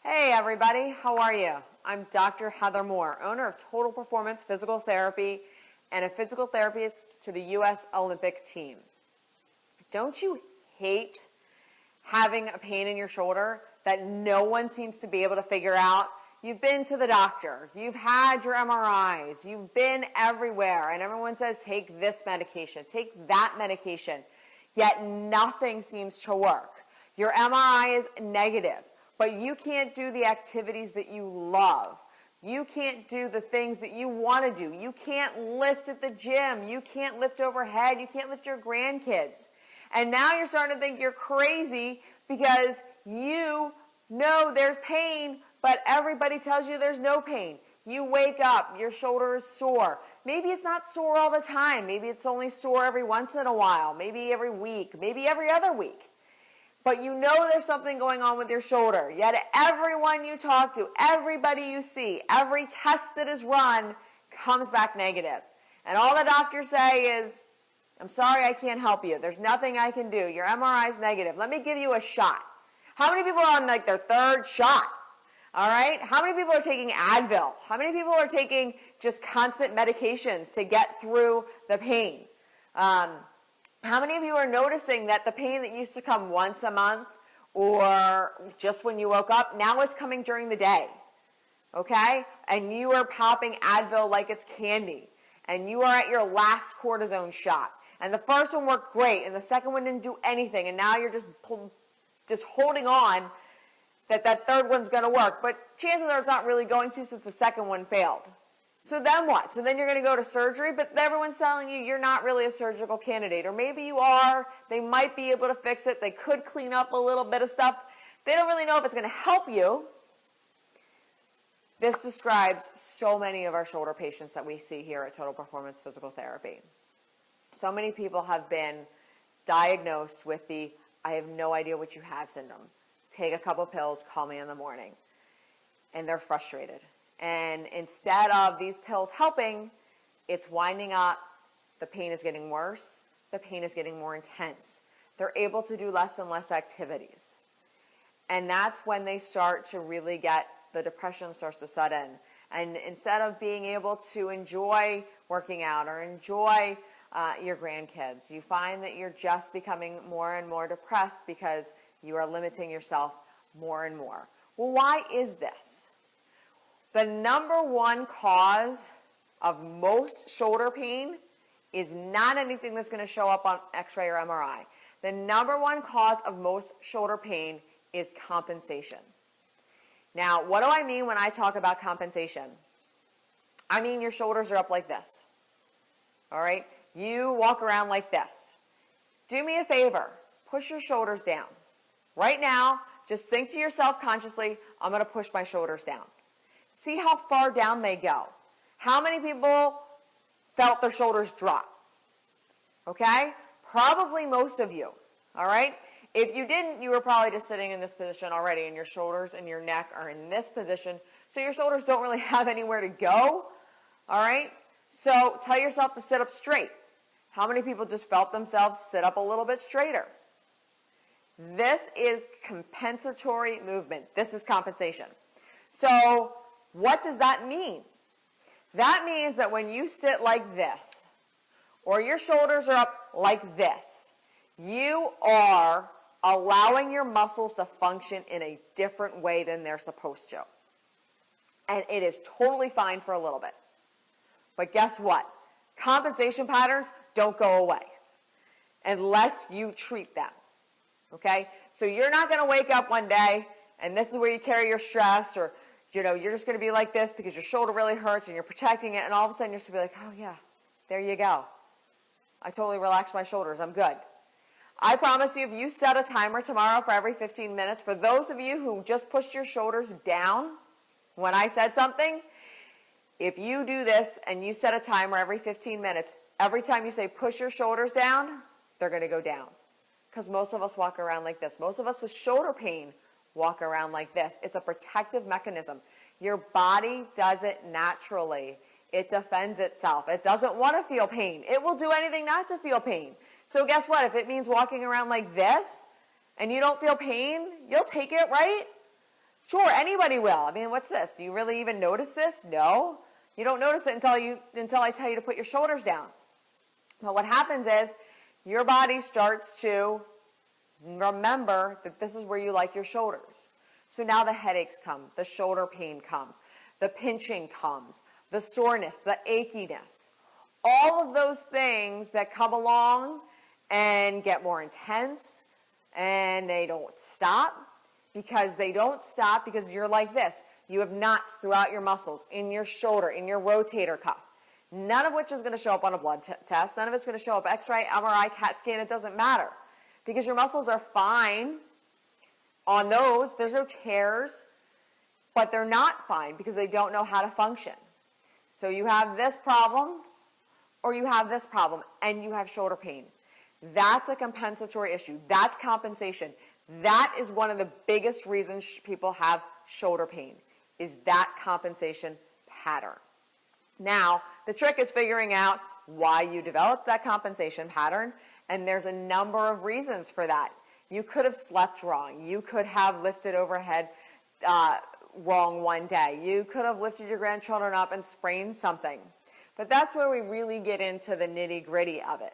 Hey everybody, how are you? I'm Dr. Heather Moore, owner of Total Performance Physical Therapy and a physical therapist to the U.S. Olympic team. Don't you hate having a pain in your shoulder that no one seems to be able to figure out? You've been to the doctor, you've had your MRIs, you've been everywhere, and everyone says take this medication, take that medication, yet nothing seems to work. Your MRI is negative, but you can't do the activities that you love. You can't do the things that you want to do. You can't lift at the gym. You can't lift overhead. You can't lift your grandkids. And now you're starting to think you're crazy because you know there's pain, but everybody tells you there's no pain. You wake up, your shoulder is sore. Maybe it's not sore all the time. Maybe it's only sore every once in a while, maybe every week, maybe every other week. But you know there's something going on with your shoulder. Yet everyone you talk to, everybody you see, every test that is run comes back negative. And all the doctors say is, I'm sorry, I can't help you. There's nothing I can do. Your MRI is negative. Let me give you a shot. How many people are on like their third shot? All right? How many people are taking Advil? How many people are taking just constant medications to get through the pain? How many of you are noticing that the pain that used to come once a month or just when you woke up now is coming during the day? Okay? And you are popping Advil like it's candy. And you are at your last cortisone shot. And the first one worked great and the second one didn't do anything. And now you're just holding on that third one's going to work. But chances are it's not really going to since the second one failed. So then what? So then you're going to go to surgery, but everyone's telling you you're not really a surgical candidate. Or maybe you are. They might be able to fix it. They could clean up a little bit of stuff. They don't really know if it's going to help you. This describes so many of our shoulder patients that we see here at Total Performance Physical Therapy. So many people have been diagnosed with the I have no idea what you have syndrome. Take a couple pills, call me in the morning. And they're frustrated. And instead of these pills helping, it's winding up, the pain is getting worse, the pain is getting more intense. They're able to do less and less activities. And that's when they start to really get, the depression starts to set in. And instead of being able to enjoy working out or enjoy your grandkids, you find that you're just becoming more and more depressed because you are limiting yourself more and more. Well, why is this? The number one cause of most shoulder pain is not anything that's going to show up on X-ray or MRI. The number one cause of most shoulder pain is compensation. Now, what do I mean when I talk about compensation? I mean your shoulders are up like this. All right? You walk around like this. Do me a favor. Push your shoulders down. Right now, just think to yourself consciously, I'm going to push my shoulders down. See how far down they go. How many people felt their shoulders drop? Okay? Probably most of you. All right? If you didn't, you were probably just sitting in this position already, and your shoulders and your neck are in this position. So your shoulders don't really have anywhere to go. All right? So tell yourself to sit up straight. How many people just felt themselves sit up a little bit straighter? This is compensatory movement. This is compensation. So what does that mean? That means that when you sit like this, or your shoulders are up like this, you are allowing your muscles to function in a different way than they're supposed to. And it is totally fine for a little bit. But guess what? Compensation patterns don't go away unless you treat them. Okay? So you're not going to wake up one day and this is where you carry your stress, or you're just going to be like this because your shoulder really hurts and you're protecting it, and all of a sudden you're just going to be like, oh yeah, there you go. I totally relaxed my shoulders. I'm good. I promise you, if you set a timer tomorrow for every 15 minutes, for those of you who just pushed your shoulders down when I said something, if you do this and you set a timer every 15 minutes, every time you say push your shoulders down, they're going to go down. Because most of us walk around like this. Most of us with shoulder pain walk around like this. It's a protective mechanism. Your body does it naturally. It defends itself. It doesn't want to feel pain. It will do anything not to feel pain. So guess what? If it means walking around like this and you don't feel pain, you'll take it, right? Sure, anybody will. I mean, what's this? Do you really even notice this? No. You don't notice it until I tell you to put your shoulders down. But what happens is your body starts to remember that this is where you like your shoulders. So now the headaches come, the shoulder pain comes, the pinching comes, the soreness, the achiness. All of those things that come along and get more intense, and they don't stop because you're like this. You have knots throughout your muscles, in your shoulder, in your rotator cuff. None of which is going to show up on a blood test. None of it's going to show up X-ray, MRI, CAT scan. It doesn't matter because your muscles are fine on those. There's no tears, but they're not fine because they don't know how to function. So you have this problem or you have this problem and you have shoulder pain. That's a compensatory issue. That's compensation. That is one of the biggest reasons people have shoulder pain, is that compensation pattern. Now, the trick is figuring out why you developed that compensation pattern, and there's a number of reasons for that. You could have slept wrong. You could have lifted overhead wrong one day. You could have lifted your grandchildren up and sprained something. But that's where we really get into the nitty-gritty of it.